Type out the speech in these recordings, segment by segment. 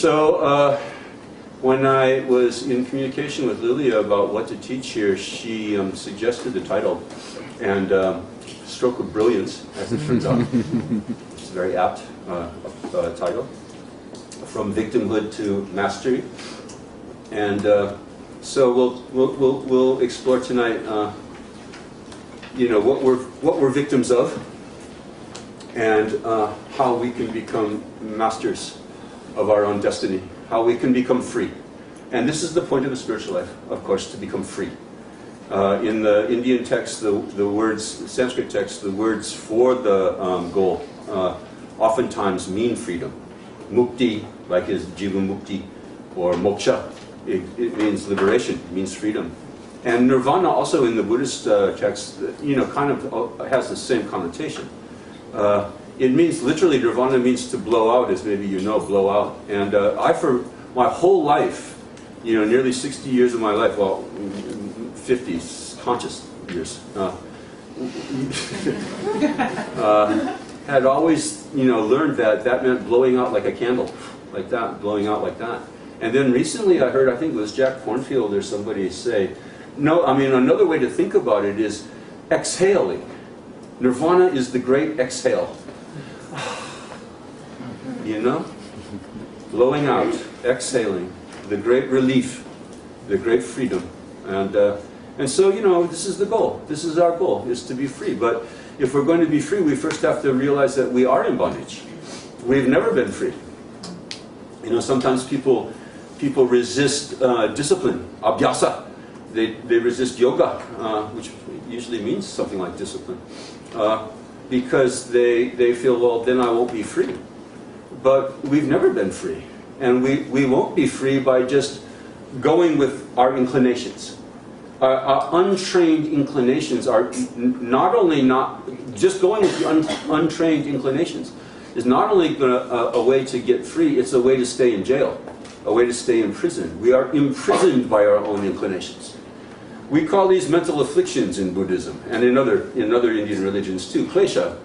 So when I was in communication with Lilia about what to teach here, she suggested the title, and stroke of brilliance, as it turns out. It's a very apt title, From Victimhood to Mastery. And so we'll explore tonight, what we're victims of, and how we can become masters of our own destiny, how we can become free. And this is the point of the spiritual life, of course, to become free. In the Indian text, the words, the Sanskrit text, the words for the goal oftentimes mean freedom. Mukti, like is jiva mukti, or moksha, it means liberation, it means freedom. And nirvana also in the Buddhist text, kind of has the same connotation. It means, literally, nirvana means to blow out, as maybe you know, blow out. And I, for my whole life, nearly 60 years of my life, well, 50 conscious years, had always, learned that meant blowing out like a candle, like that, blowing out like that. And then recently I heard, I think it was Jack Kornfield or somebody say, no, another way to think about it is exhaling. Nirvana is the great exhale. Blowing out, exhaling, the great relief, the great freedom. And so, this is the goal. This is our goal, is to be free. But if we're going to be free, we first have to realize that we are in bondage. We've never been free. Sometimes people resist discipline, abhyasa. They resist yoga, which usually means something like discipline, because they feel, well, then I won't be free. But we've never been free. And we won't be free by just going with our inclinations. Our untrained inclinations are not just going with the untrained inclinations is not only a way to get free, it's a way to stay in jail, a way to stay in prison. We are imprisoned by our own inclinations. We call these mental afflictions in Buddhism and in other Indian religions too, klesha.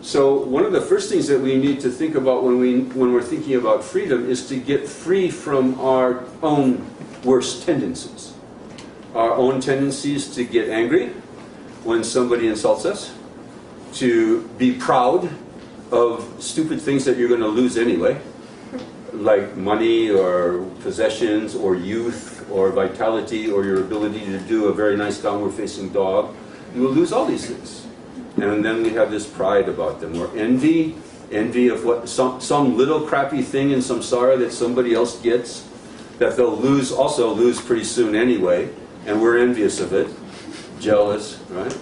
So one of the first things that we need to think about when we're thinking about freedom is to get free from our own worst tendencies. Our own tendencies to get angry when somebody insults us, to be proud of stupid things that you're going to lose anyway, like money or possessions or youth or vitality or your ability to do a very nice downward-facing dog. You will lose all these things. And then we have this pride about them, or envy of what some little crappy thing in samsara that somebody else gets, that they'll also lose pretty soon anyway, and we're envious of it, jealous, right?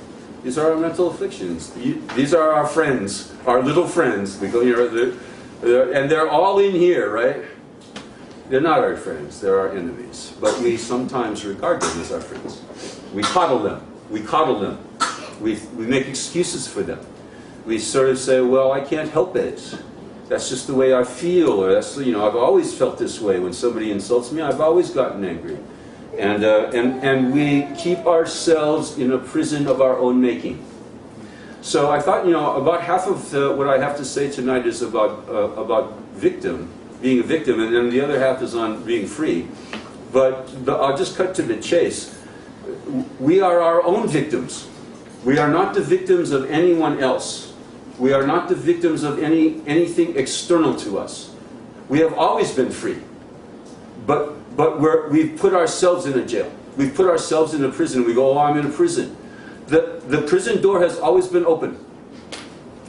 These are our mental afflictions. These are our friends, our little friends. We go here, and they're all in here, right? They're not our friends, they're our enemies. But we sometimes regard them as our friends. We coddle them. We make excuses for them. We sort of say, well, I can't help it. That's just the way I feel, or that's, I've always felt this way. When somebody insults me, I've always gotten angry. And we keep ourselves in a prison of our own making. So I thought, about half of what I have to say tonight is about being a victim, and then the other half is on being free. But I'll just cut to the chase. We are our own victims. We are not the victims of anyone else. We are not the victims of anything external to us. We have always been free. But we've put ourselves in a jail. We've put ourselves in a prison. We go, oh, I'm in a prison. The prison door has always been open.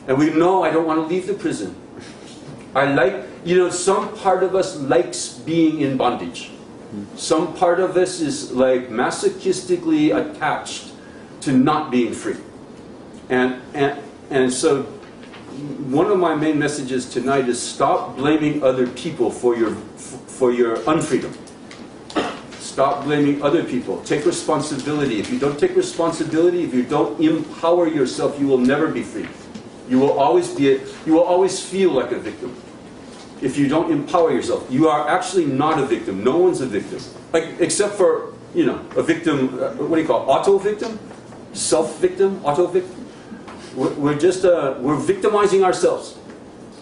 And we know I don't want to leave the prison. Some part of us likes being in bondage. Some part of us is like masochistically attached to not being free. And so one of my main messages tonight is stop blaming other people for your unfreedom. Stop blaming other people. Take responsibility. If you don't take responsibility, if you don't empower yourself, you will never be free. You will always feel like a victim. If you don't empower yourself, you are actually not a victim. No one's a victim, except for a victim. What do you call it? Auto victim, self victim, auto victim. We're victimizing ourselves.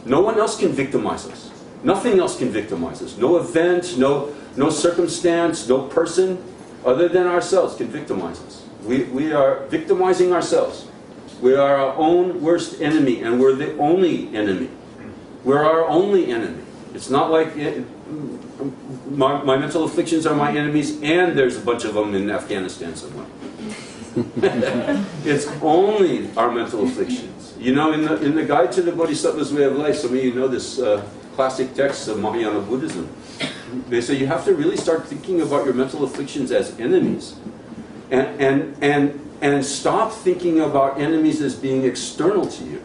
No one else can victimize us. Nothing else can victimize us. No event, no circumstance, no person other than ourselves can victimize us. We are victimizing ourselves. We are our own worst enemy, and we're the only enemy. We're our only enemy. It's not like my mental afflictions are my enemies, and there's a bunch of them in Afghanistan somewhere. It's only our mental afflictions. You know, in the Guide to the Bodhisattva's Way of Life, some of you know this classic text of Mahayana Buddhism. They say you have to really start thinking about your mental afflictions as enemies, and stop thinking about enemies as being external to you.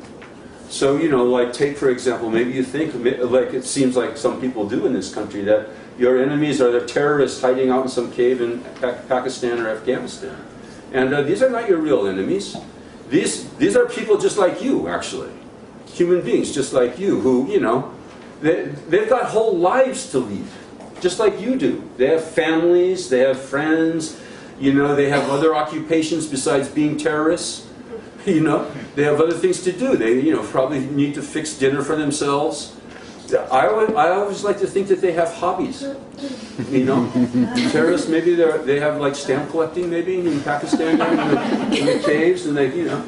So, you know, like take for example, maybe you think, like it seems like some people do in this country, that your enemies are the terrorists hiding out in some cave in Pakistan or Afghanistan. And these are not your real enemies. These are people just like you, actually. Human beings just like you, who, you know, they've got whole lives to lead, just like you do. They have families, they have friends, you know, they have other occupations besides being terrorists. You know, they have other things to do. They, you know, probably need to fix dinner for themselves. I always like to think that they have hobbies. You know, terrorists, maybe they have like stamp collecting, maybe in Pakistan, in the caves, and they, you know.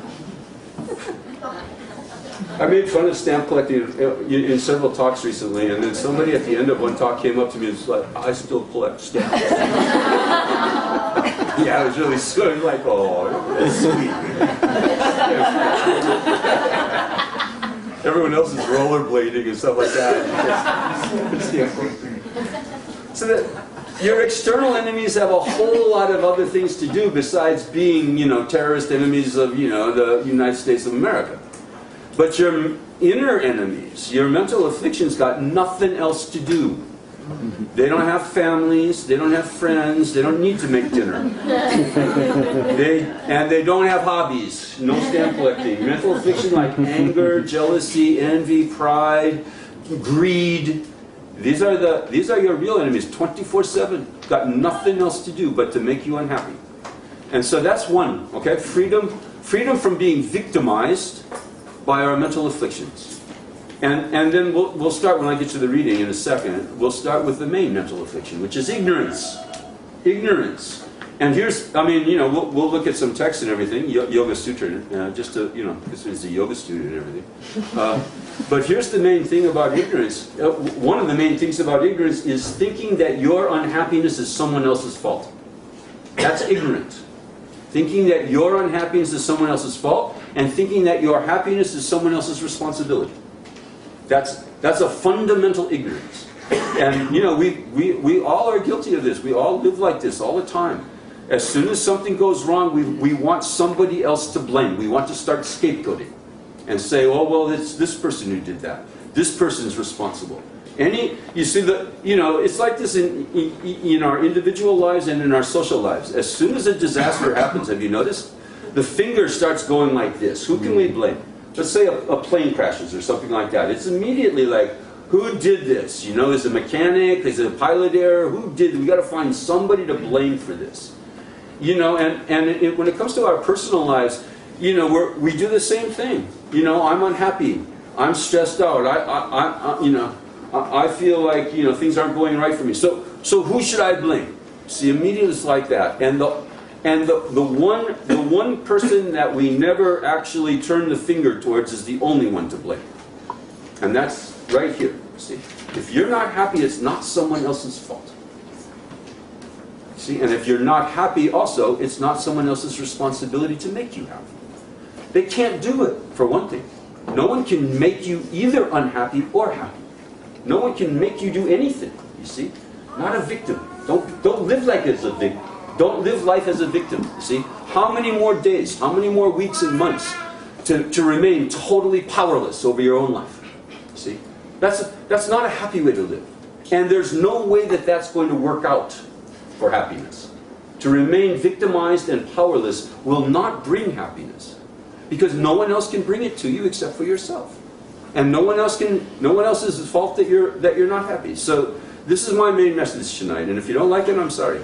I made fun of stamp collecting in several talks recently, and then somebody at the end of one talk came up to me and was like, "I still collect stamps." Yeah, it was really sweet. Like, oh, that's sweet. Everyone else is rollerblading and stuff like that. So that your external enemies have a whole lot of other things to do besides being, you know, terrorist enemies of, you know, the United States of America. But your inner enemies, your mental afflictions, got nothing else to do. They don't have families, they don't have friends, they don't need to make dinner. They don't have hobbies, no stamp collecting. Mental affliction like anger, jealousy, envy, pride, greed. These are your real enemies, 24/7. Got nothing else to do but to make you unhappy. And so that's one, okay? Freedom from being victimized by our mental afflictions. And then we'll start, when I get to the reading in a second, we'll start with the main mental affliction, which is ignorance. Ignorance. And here's, I mean, you know, we'll look at some text and everything, Yoga Sutra, just to, you know, because he's a yoga student and everything. But here's the main thing about ignorance. One of the main things about ignorance is thinking that your unhappiness is someone else's fault. That's ignorant. Thinking that your unhappiness is someone else's fault, and thinking that your happiness is someone else's responsibility. That's a fundamental ignorance. And, you know, we all are guilty of this. We all live like this all the time. As soon as something goes wrong, we want somebody else to blame. We want to start scapegoating and say, oh, well, it's this person who did that. This person's responsible. You see, you know, it's like this in our individual lives and in our social lives. As soon as a disaster happens, have you noticed? The finger starts going like this. Who can we blame? Let's say a plane crashes or something like that. It's immediately like, who did this? You know, is it a mechanic? Is it a pilot error? Who did? We got to find somebody to blame for this. You know, and when it comes to our personal lives, you know, we do the same thing. You know, I'm unhappy. I'm stressed out. I feel like, you know, things aren't going right for me. So who should I blame? See, immediately it's like that. And the one person that we never actually turn the finger towards is the only one to blame. And that's right here. See, if you're not happy, it's not someone else's fault. See, and if you're not happy also, it's not someone else's responsibility to make you happy. They can't do it, for one thing. No one can make you either unhappy or happy. No one can make you do anything, you see. Not a victim. Don't live like as a victim. Don't live life as a victim, you see. How many more days, how many more weeks and months to remain totally powerless over your own life? You see? That's not a happy way to live. And there's no way that that's going to work out for happiness. To remain victimized and powerless will not bring happiness. Because no one else can bring it to you except for yourself. And no one else's fault that you're not happy. So this is my main message tonight, and if you don't like it, I'm sorry.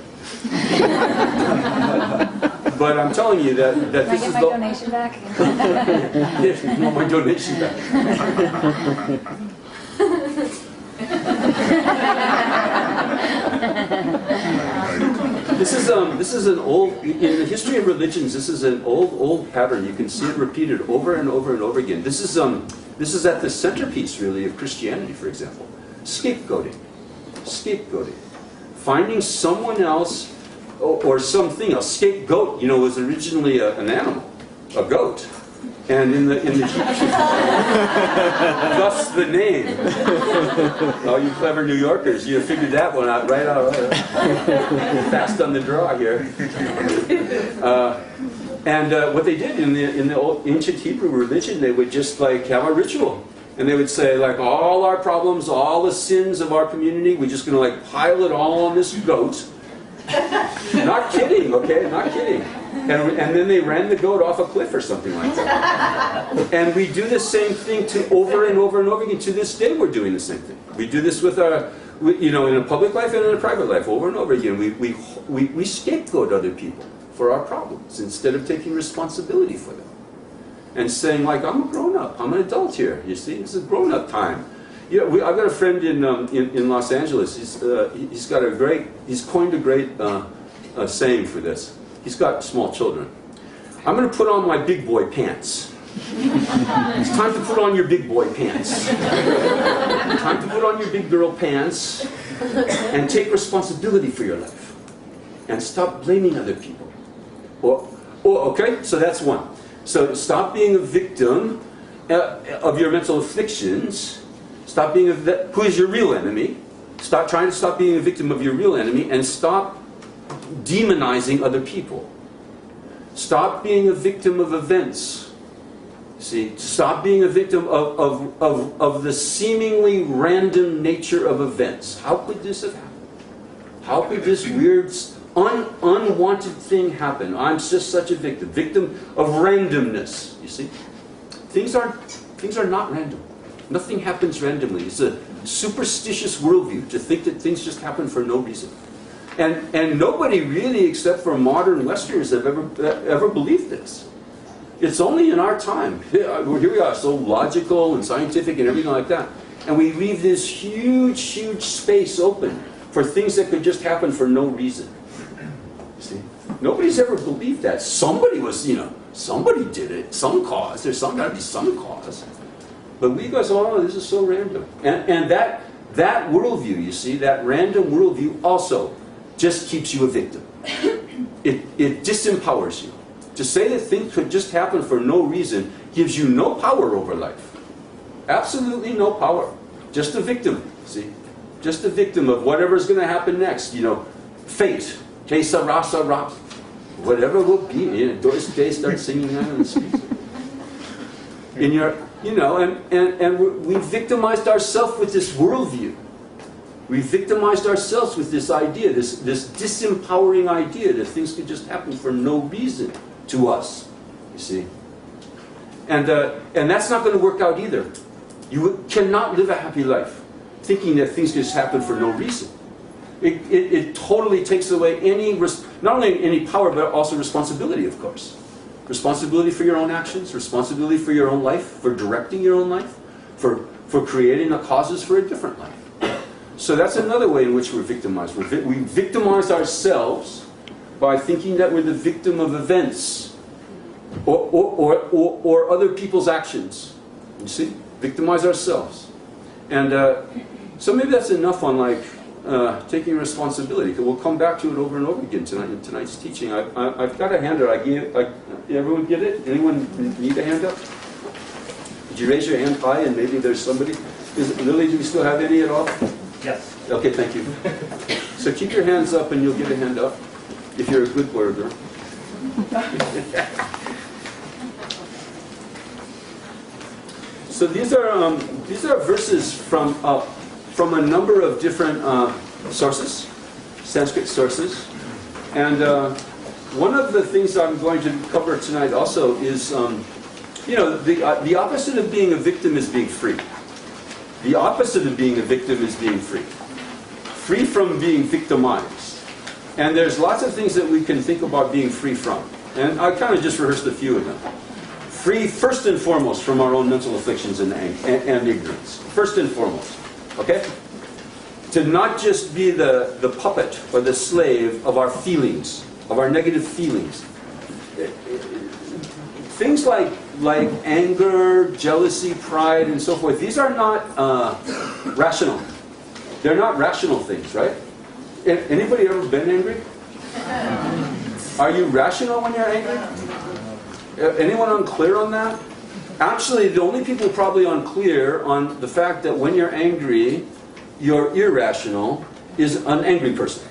But I'm telling you that this is the... Can I get my donation back? Yes, you want my donation back. This is an old, in the history of religions, this is an old pattern. You can see it repeated over and over and over again. This is at the centerpiece, really, of Christianity, for example. Scapegoating. Scapegoating. Finding someone else or something else. Scapegoat, was originally an animal, a goat. And in the thus the name. All you clever New Yorkers, you figured that one out right out. Fast on the draw here. What they did in the old ancient Hebrew religion, they would just have a ritual. And they would say, all our problems, all the sins of our community, we're just going to pile it all on this goat. Not kidding, okay? Not kidding. And then they ran the goat off a cliff or something like that. And we do the same thing over and over and over again. To this day, we're doing the same thing. We do this with our, in a public life and in a private life, over and over again. We scapegoat other people for our problems instead of taking responsibility for them. And saying, I'm a grown-up. I'm an adult here, you see? It's a grown-up time. I've got a friend in Los Angeles. He's coined a great saying for this. He's got small children. I'm going to put on my big boy pants. It's time to put on your big boy pants. Time to put on your big girl pants and take responsibility for your life. And stop blaming other people. Okay, so that's one. So stop being a victim of your mental afflictions. Stop being who is your real enemy. Trying to stop being a victim of your real enemy, and stop demonizing other people. Stop being a victim of events. See, stop being a victim of the seemingly random nature of events. How could this have happened? How could this weird, unwanted thing happen? I'm just such a victim of randomness. You see, things are not random. Nothing happens randomly. It's a superstitious worldview to think that things just happen for no reason. And nobody really, except for modern Westerners, have ever believed this. It's only in our time. Here we are, so logical and scientific and everything like that. And we leave this huge, huge space open for things that could just happen for no reason. See? Nobody's ever believed that. Somebody somebody did it. Some cause. There's got to be some cause. But we go, this is so random. And that worldview, you see, that random worldview also just keeps you a victim. It disempowers you. To say that things could just happen for no reason gives you no power over life. Absolutely no power. Just a victim, see? Just a victim of whatever's going to happen next. Fate. Que sera, sera. Whatever will be. Doris Day starts singing that in the streets. And we victimized ourselves with this worldview. We victimized ourselves with this idea, this disempowering idea that things could just happen for no reason to us, you see. And that's not going to work out either. You cannot live a happy life thinking that things just happen for no reason. It totally takes away not only any power, but also responsibility, of course. Responsibility for your own actions, responsibility for your own life, for directing your own life, for creating the causes for a different life. So that's another way in which we're victimized. We victimize ourselves by thinking that we're the victim of events or other people's actions. You see? Victimize ourselves. And so maybe that's enough on taking responsibility. We'll come back to it over and over again tonight in tonight's teaching. I've got a handout. Everyone get it? Anyone need a handout? Did you raise your hand high and maybe there's somebody? Lily, do we still have any at all? Yes. Okay, thank you. So keep your hands up and you'll get a hand up if you're a good boy or girl. So these are verses from a number of different sources, Sanskrit sources, and one of the things I'm going to cover tonight also is, the opposite of being a victim is being free. The opposite of being a victim is being free. Free from being victimized. And there's lots of things that we can think about being free from. And I kind of just rehearsed a few of them. Free, first and foremost, from our own mental afflictions and ignorance. First and foremost. Okay? To not just be the puppet or the slave of our feelings, of our negative feelings. Things like anger, jealousy, pride, and so forth, these are not rational. They're not rational things, right? Anybody ever been angry? Are you rational when you're angry? Anyone unclear on that? Actually, the only people probably unclear on the fact that when you're angry, you're irrational is an angry person.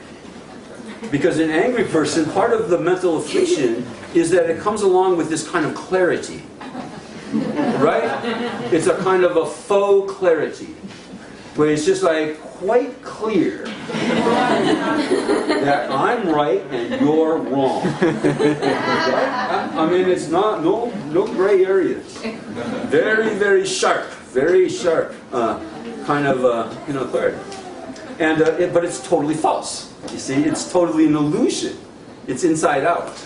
Because an angry person, part of the mental affliction is that it comes along with this kind of clarity. Right? It's a kind of a faux clarity. Where it's just like quite clear that I'm right and you're wrong. Right? I mean, it's not, no gray areas. Very, very sharp kind of, clarity. And, but it's totally false. You see, it's totally an illusion. It's inside out.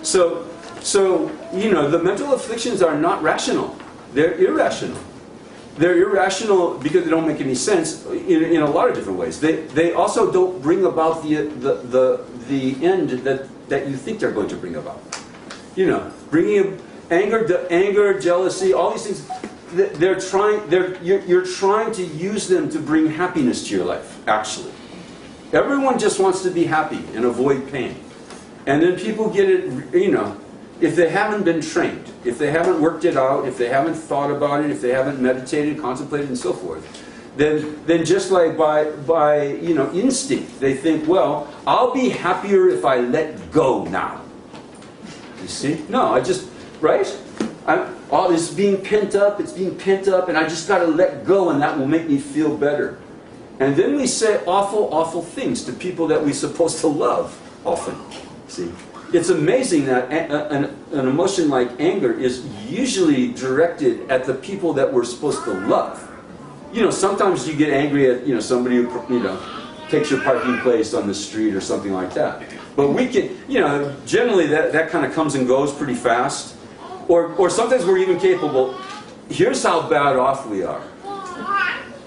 So, the mental afflictions are not rational. They're irrational. They're irrational because they don't make any sense in a lot of different ways. They also don't bring about the end that you think they're going to bring about. Bringing anger, jealousy, all these things. You're trying to use them to bring happiness to your life. Actually, everyone just wants to be happy and avoid pain, and then people get it. If they haven't been trained, if they haven't worked it out, if they haven't thought about it, if they haven't meditated, contemplated, and so forth, then just like by instinct, they think, well, I'll be happier if I let go now. You see? No, right? It's being pent up, and I just got to let go, and that will make me feel better. And then we say awful, awful things to people that we're supposed to love often. See? It's amazing that an emotion like anger is usually directed at the people that we're supposed to love. Sometimes you get angry at somebody who takes your parking place on the street or something like that. But we can, generally that kind of comes and goes pretty fast. Or sometimes we're even capable. Here's how bad off we are.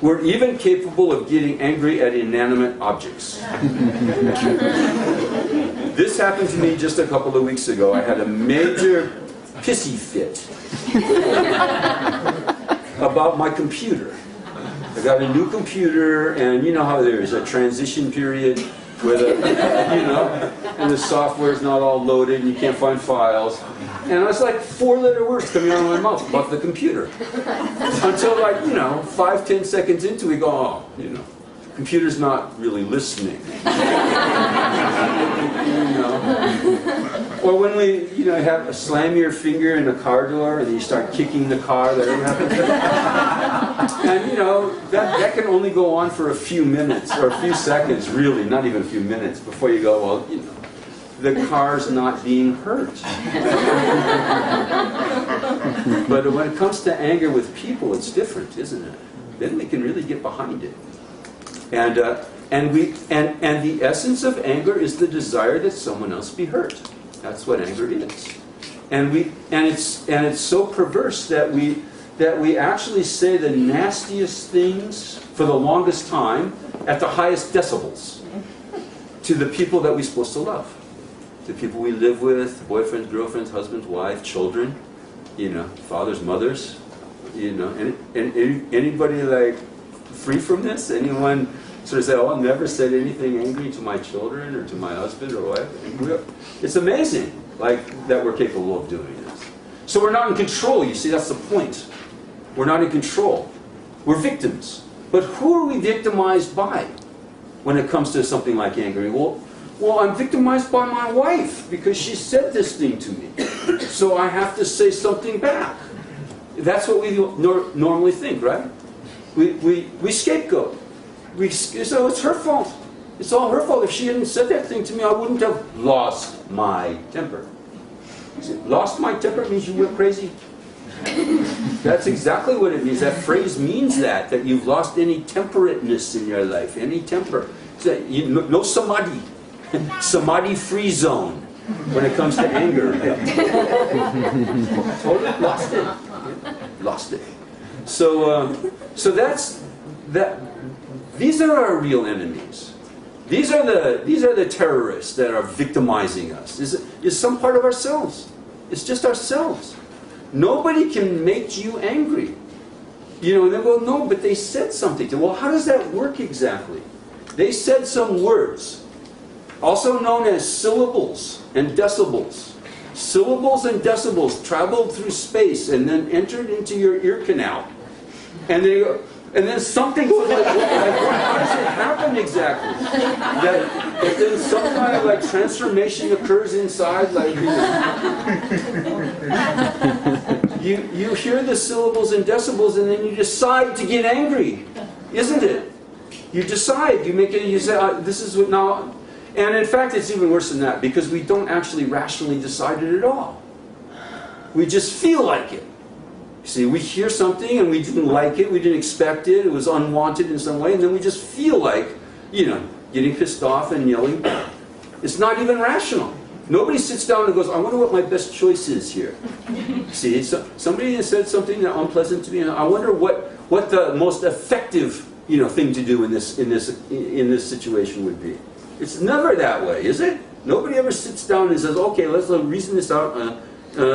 We're even capable of getting angry at inanimate objects. This happened to me just a couple of weeks ago. I had a major pissy fit about my computer. I got a new computer, and you know how there's a transition period where and the software is not all loaded, and you can't find files. And it's like 4-letter words coming out of my mouth about the computer. Until 5-10 seconds into we go, computer's not really listening. Or when we, have slam your finger in a car door and then you start kicking the car, that ever happens? And that can only go on for a few minutes or a few seconds, really, not even a few minutes, before you go, well, the car's not being hurt. But when it comes to anger with people, it's different, isn't it? Then we can really get behind it. And the essence of anger is the desire that someone else be hurt. That's what anger is. And it's so perverse that we actually say the nastiest things for the longest time at the highest decibels to the people that we're supposed to love. The people we live with, boyfriends, girlfriends, husbands, wives, children, fathers, mothers, and anybody like free from this? Anyone sort of say, oh, I've never said anything angry to my children or to my husband or wife? It's amazing, that we're capable of doing this. So we're not in control, you see, that's the point. We're not in control. We're victims. But who are we victimized by when it comes to something like anger? Well, I'm victimized by my wife because she said this thing to me. So I have to say something back. That's what we normally think, right? We scapegoat. So it's her fault. It's all her fault. If she hadn't said that thing to me, I wouldn't have lost my temper. Lost my temper means you went crazy. That's exactly what it means. That phrase means that you've lost any temperateness in your life, any temper. No samadhi. Samadhi-free zone when it comes to anger. Totally lost it. Lost it. So that's that. These are our real enemies. These are the terrorists that are victimizing us. Is some part of ourselves. It's just ourselves. Nobody can make you angry. You know, and they go, no, but they said something to. Well, how does that work exactly? They said some words, also known as syllables and decibels. Syllables and decibels traveled through space and then entered into your ear canal. And then something was like, how does it happen exactly? That then some kind of like transformation occurs inside, like, you hear the syllables and decibels, and then you decide to get angry, isn't it? You decide, you say, this is what now, and in fact it's even worse than that, because we don't actually rationally decide it at all. We just feel like it. See, we hear something and we didn't like it, we didn't expect it, it was unwanted in some way, and then we just feel like, you know, getting pissed off and yelling. It's not even rational. Nobody sits down and goes, I wonder what my best choice is here. See, somebody has said something unpleasant to me, and I wonder what the most effective, you know, thing to do in this situation would be. It's never that way, is it? Nobody ever sits down and says, okay, let's reason this out.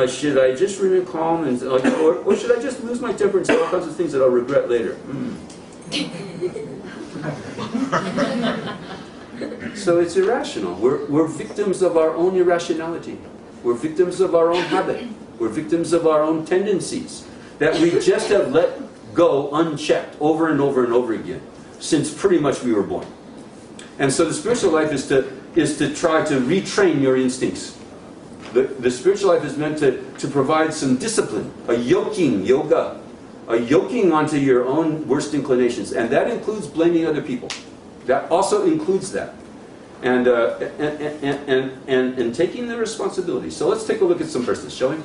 Should I just remain calm, and or should I just lose my temper and say all kinds of things that I'll regret later? So it's irrational. We're victims of our own irrationality. We're victims of our own habit. We're victims of our own tendencies that we just have let go unchecked over and over and over again since pretty much we were born. And so the spiritual life is to try to retrain your instincts. The spiritual life is meant to provide some discipline, a yoking yoga, a yoking onto your own worst inclinations, and that includes blaming other people. That also includes that, and taking the responsibility. So let's take a look at some verses, shall we?